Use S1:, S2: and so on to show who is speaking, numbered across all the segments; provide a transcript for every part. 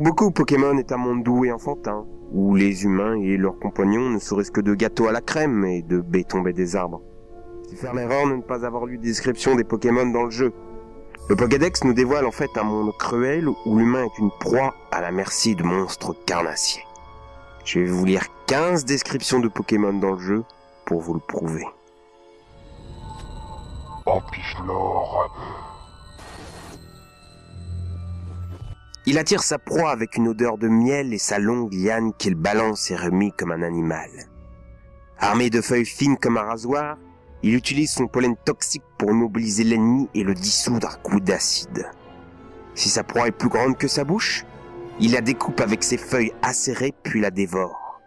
S1: Pour beaucoup, Pokémon est un monde doux et enfantin, où les humains et leurs compagnons ne seraient que de gâteaux à la crème et de baies tombées des arbres. C'est faire l'erreur de ne pas avoir lu de description des Pokémon dans le jeu. Le Pokédex nous dévoile en fait un monde cruel où l'humain est une proie à la merci de monstres carnassiers. Je vais vous lire 15 descriptions de Pokémon dans le jeu pour vous le prouver.
S2: Ampiflore.
S1: Il attire sa proie avec une odeur de miel et sa longue liane qu'il balance et remue comme un animal. Armé de feuilles fines comme un rasoir, il utilise son pollen toxique pour immobiliser l'ennemi et le dissoudre à coups d'acide. Si sa proie est plus grande que sa bouche, il la découpe avec ses feuilles acérées puis la dévore.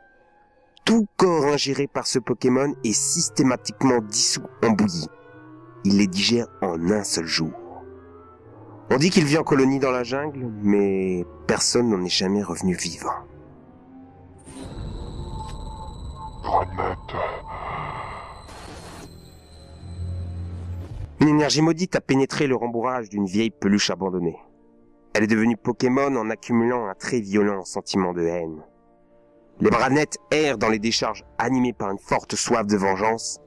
S1: Tout corps ingéré par ce Pokémon est systématiquement dissous en bouillie. Il les digère en un seul jour. On dit qu'il vit en colonie dans la jungle, mais personne n'en est jamais revenu vivant.
S2: Grenette.
S1: Une énergie maudite a pénétré le rembourrage d'une vieille peluche abandonnée. Elle est devenue Pokémon en accumulant un très violent sentiment de haine. Les Branettes errent dans les décharges animés par une forte soif de vengeance,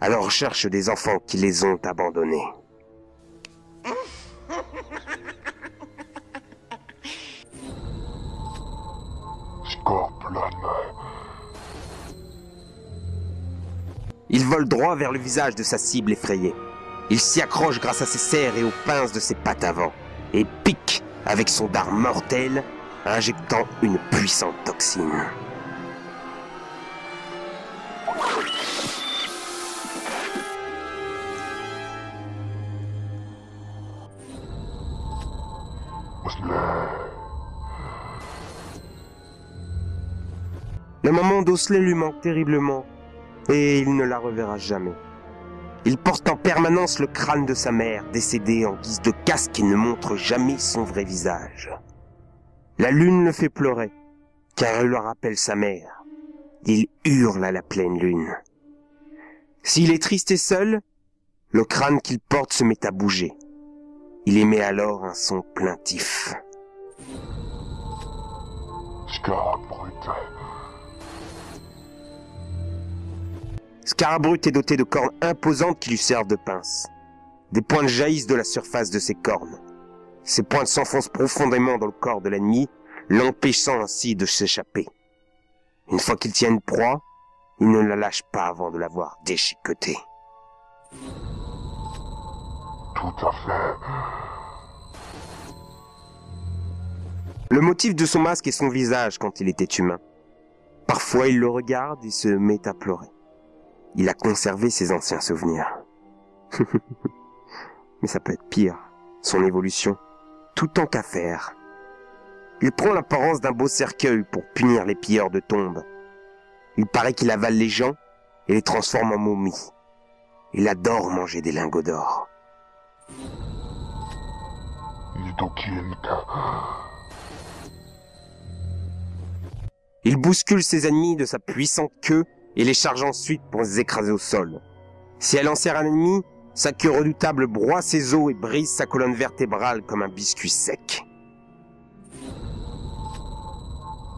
S1: à la recherche des enfants qui les ont abandonnés.
S2: Scorpion.
S1: Il vole droit vers le visage de sa cible effrayée. Il s'y accroche grâce à ses serres et aux pinces de ses pattes avant, et pique avec son dard mortel, injectant une puissante toxine. Le maman d'Osley lui manque terriblement, et il ne la reverra jamais. Il porte en permanence le crâne de sa mère, décédée en guise de casque et ne montre jamais son vrai visage. La lune le fait pleurer, car elle lui rappelle sa mère. Il hurle à la pleine lune. S'il est triste et seul, le crâne qu'il porte se met à bouger. Il émet alors un son plaintif.
S2: Scarabrut.
S1: Scarabrut est doté de cornes imposantes qui lui servent de pinces. Des pointes jaillissent de la surface de ses cornes. Ces pointes s'enfoncent profondément dans le corps de l'ennemi, l'empêchant ainsi de s'échapper. Une fois qu'il tient une proie, il ne la lâche pas avant de l'avoir déchiquetée.
S2: Tout à fait.
S1: Le motif de son masque est son visage quand il était humain. Parfois il le regarde et se met à pleurer. Il a conservé ses anciens souvenirs. Mais ça peut être pire, son évolution, tout tant qu'à faire. Il prend l'apparence d'un beau cercueil pour punir les pilleurs de tombes. Il paraît qu'il avale les gens et les transforme en momies. Il adore manger des lingots d'or.
S2: Nidoquinka.
S1: Il bouscule ses ennemis de sa puissante queue et les charge ensuite pour les écraser au sol. Si elle enserre un ennemi, sa queue redoutable broie ses os et brise sa colonne vertébrale comme un biscuit sec.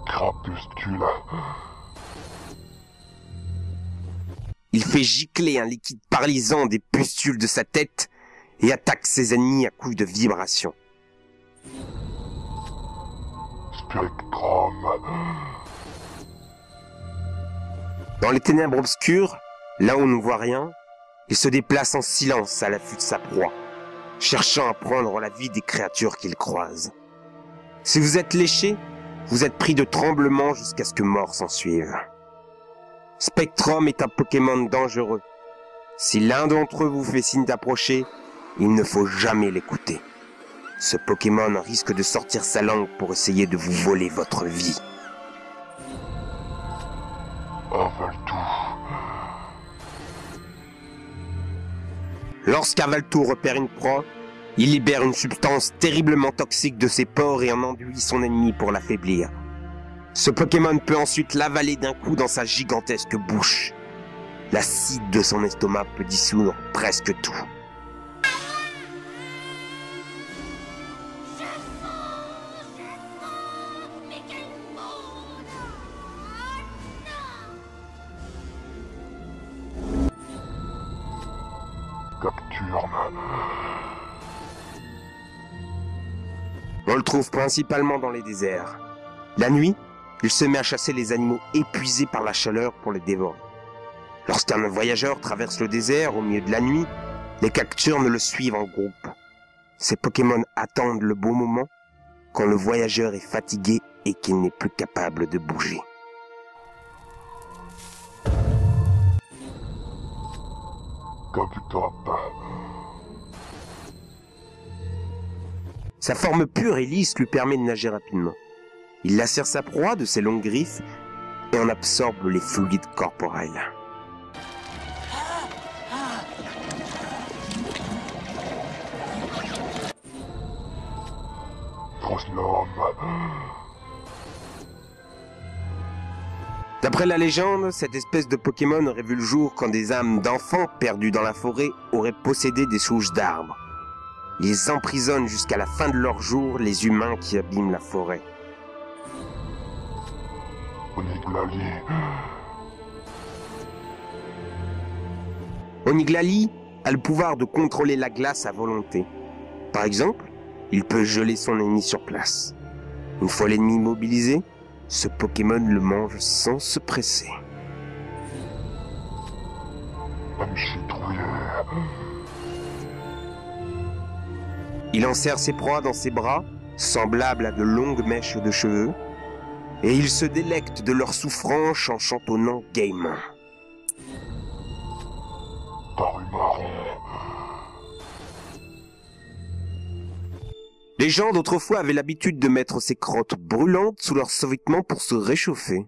S2: Crapuscule.
S1: Il fait gicler un liquide paralysant des pustules de sa tête et attaque ses ennemis à coups de vibrations.
S2: Spectrum.
S1: Dans les ténèbres obscures, là où on ne voit rien, il se déplace en silence à l'affût de sa proie, cherchant à prendre la vie des créatures qu'il croise. Si vous êtes léché, vous êtes pris de tremblements jusqu'à ce que mort s'ensuive. Spectrum est un Pokémon dangereux. Si l'un d'entre eux vous fait signe d'approcher, il ne faut jamais l'écouter. Ce Pokémon risque de sortir sa langue pour essayer de vous voler votre vie.
S2: Avaltou.
S1: Lorsqu'Avaltou repère une proie, il libère une substance terriblement toxique de ses pores et en enduit son ennemi pour l'affaiblir. Ce Pokémon peut ensuite l'avaler d'un coup dans sa gigantesque bouche. L'acide de son estomac peut dissoudre presque tout.
S2: Cacturne.
S1: On le trouve principalement dans les déserts. La nuit, il se met à chasser les animaux épuisés par la chaleur pour les dévorer. Lorsqu'un voyageur traverse le désert au milieu de la nuit, les cacturnes le suivent en groupe. Ces Pokémon attendent le bon moment quand le voyageur est fatigué et qu'il n'est plus capable de bouger.
S2: Cactop.
S1: Sa forme pure et lisse lui permet de nager rapidement. Il lacère sa proie de ses longues griffes et en absorbe les fluides corporels.
S2: Transnorme.
S1: D'après la légende, cette espèce de Pokémon aurait vu le jour quand des âmes d'enfants perdus dans la forêt auraient possédé des souches d'arbres. Ils emprisonnent jusqu'à la fin de leur jour les humains qui abîment la forêt.
S2: Oniglali.
S1: Oniglali a le pouvoir de contrôler la glace à volonté. Par exemple, il peut geler son ennemi sur place. Une fois l'ennemi immobilisé, ce Pokémon le mange sans se presser.
S2: Une citrouillère.
S1: Il enserre ses proies dans ses bras, semblables à de longues mèches de cheveux, et il se délecte de leur souffrance en chantonnant gaiement.
S2: Tarumarron.
S1: Les gens d'autrefois avaient l'habitude de mettre ces crottes brûlantes sous leurs sous-vêtements pour se réchauffer.